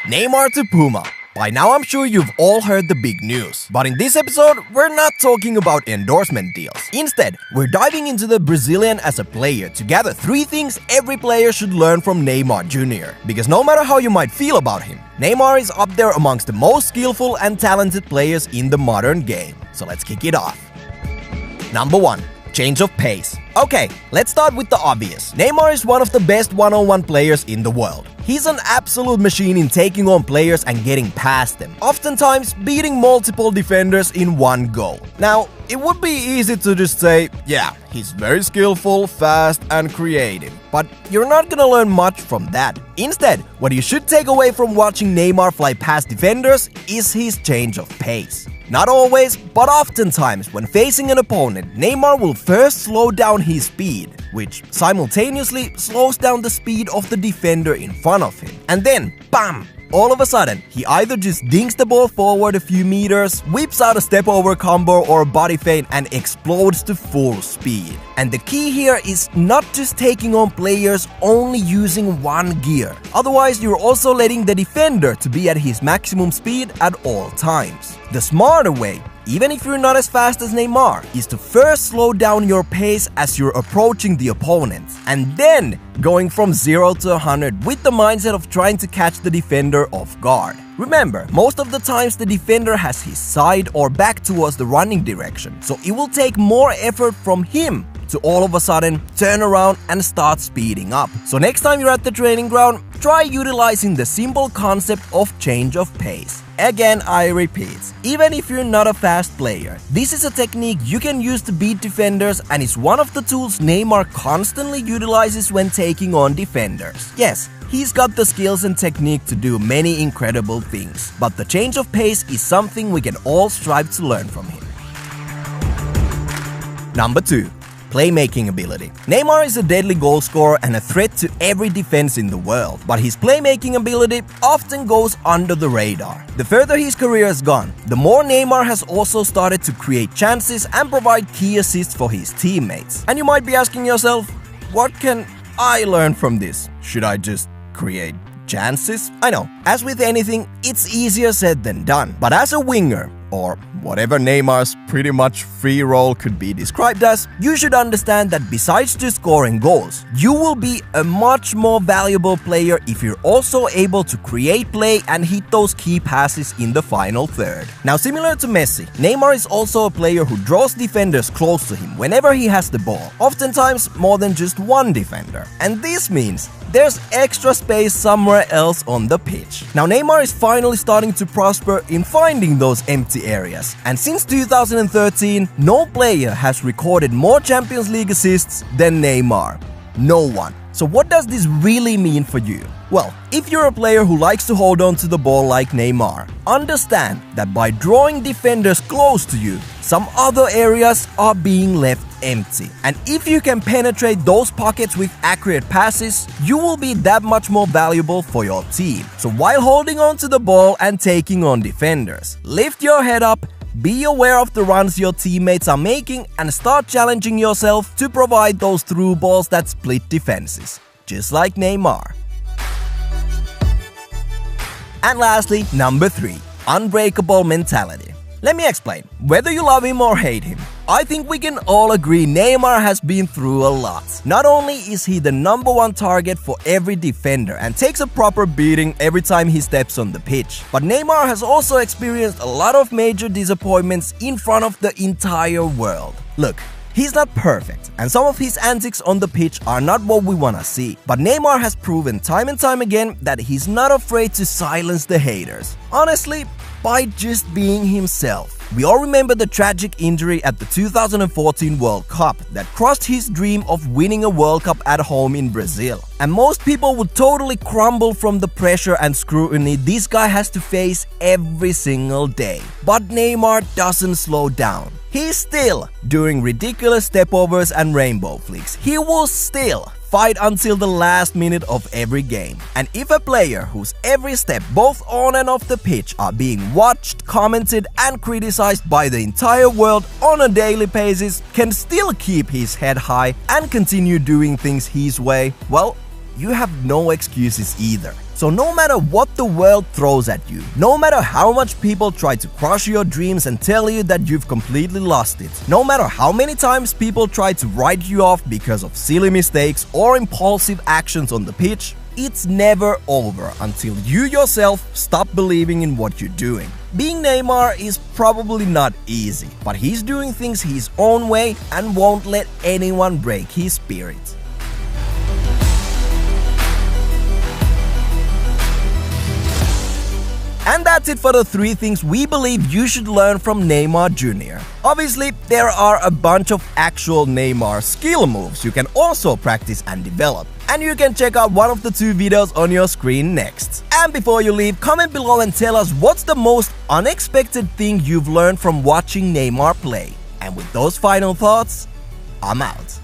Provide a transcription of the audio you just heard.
Neymar to Puma. By now I'm sure you've all heard the big news. But in this episode, we're not talking about endorsement deals. Instead, we're diving into the Brazilian as a player to gather 3 things every player should learn from Neymar Jr. Because no matter how you might feel about him, Neymar is up there amongst the most skillful and talented players in the modern game. So let's kick it off. Number 1. Change of pace. Okay, let's start with the obvious. Neymar is one of the best one-on-one players in the world. He's an absolute machine in taking on players and getting past them, oftentimes beating multiple defenders in one go. Now, it would be easy to just say, yeah, he's very skillful, fast, and creative. But you're not gonna learn much from that. Instead, what you should take away from watching Neymar fly past defenders is his change of pace. Not always, but oftentimes when facing an opponent, Neymar will first slow down his speed, which simultaneously slows down the speed of the defender in front of him. And then, bam! All of a sudden, he either just dinks the ball forward a few meters, whips out a step-over combo or a body feint and explodes to full speed. And the key here is not just taking on players only using one gear. Otherwise, you're also letting the defender to be at his maximum speed at all times. The smarter way, even if you're not as fast as Neymar, is to first slow down your pace as you're approaching the opponent, and then going from 0 to 100 with the mindset of trying to catch the defender off guard. Remember, most of the times the defender has his side or back towards the running direction, so it will take more effort from him to all of a sudden turn around and start speeding up. So next time you're at the training ground, try utilizing the simple concept of change of pace. Again, I repeat, even if you're not a fast player, this is a technique you can use to beat defenders and is one of the tools Neymar constantly utilizes when taking on defenders. Yes, he's got the skills and technique to do many incredible things, but the change of pace is something we can all strive to learn from him. Number 2. Playmaking ability. Neymar is a deadly goal scorer and a threat to every defense in the world, but his playmaking ability often goes under the radar. The further his career has gone, the more Neymar has also started to create chances and provide key assists for his teammates. And you might be asking yourself, what can I learn from this? Should I just create chances? I know, as with anything, it's easier said than done. But as a winger, or whatever Neymar's pretty much free role could be described as, you should understand that besides just scoring goals, you will be a much more valuable player if you're also able to create play and hit those key passes in the final third. Now, similar to Messi, Neymar is also a player who draws defenders close to him whenever he has the ball, oftentimes more than just one defender. And this means there's extra space somewhere else on the pitch. Now, Neymar is finally starting to prosper in finding those empty areas. And since 2013, no player has recorded more Champions League assists than Neymar. No one. So what does this really mean for you? Well, if you're a player who likes to hold on to the ball like Neymar, understand that by drawing defenders close to you, some other areas are being left empty. And if you can penetrate those pockets with accurate passes, you will be that much more valuable for your team. So while holding on to the ball and taking on defenders, lift your head up, be aware of the runs your teammates are making, and start challenging yourself to provide those through balls that split defenses, just like Neymar. And lastly, number 3, unbreakable mentality. Let me explain. Whether you love him or hate him, I think we can all agree Neymar has been through a lot. Not only is he the number 1 target for every defender and takes a proper beating every time he steps on the pitch, but Neymar has also experienced a lot of major disappointments in front of the entire world. Look, he's not perfect, and some of his antics on the pitch are not what we wanna see. But Neymar has proven time and time again that he's not afraid to silence the haters. Honestly, by just being himself. We all remember the tragic injury at the 2014 World Cup that crushed his dream of winning a World Cup at home in Brazil. And most people would totally crumble from the pressure and scrutiny this guy has to face every single day. But Neymar doesn't slow down. He's still doing ridiculous stepovers and rainbow flicks. He will still fight until the last minute of every game. And if a player whose every step both on and off the pitch are being watched, commented and criticized by the entire world on a daily basis can still keep his head high and continue doing things his way, well, you have no excuses either. So no matter what the world throws at you, no matter how much people try to crush your dreams and tell you that you've completely lost it, no matter how many times people try to write you off because of silly mistakes or impulsive actions on the pitch, it's never over until you yourself stop believing in what you're doing. Being Neymar is probably not easy, but he's doing things his own way and won't let anyone break his spirit. And that's it for the 3 things we believe you should learn from Neymar Jr. Obviously, there are a bunch of actual Neymar skill moves you can also practice and develop. And you can check out one of the 2 videos on your screen next. And before you leave, comment below and tell us what's the most unexpected thing you've learned from watching Neymar play. And with those final thoughts, I'm out.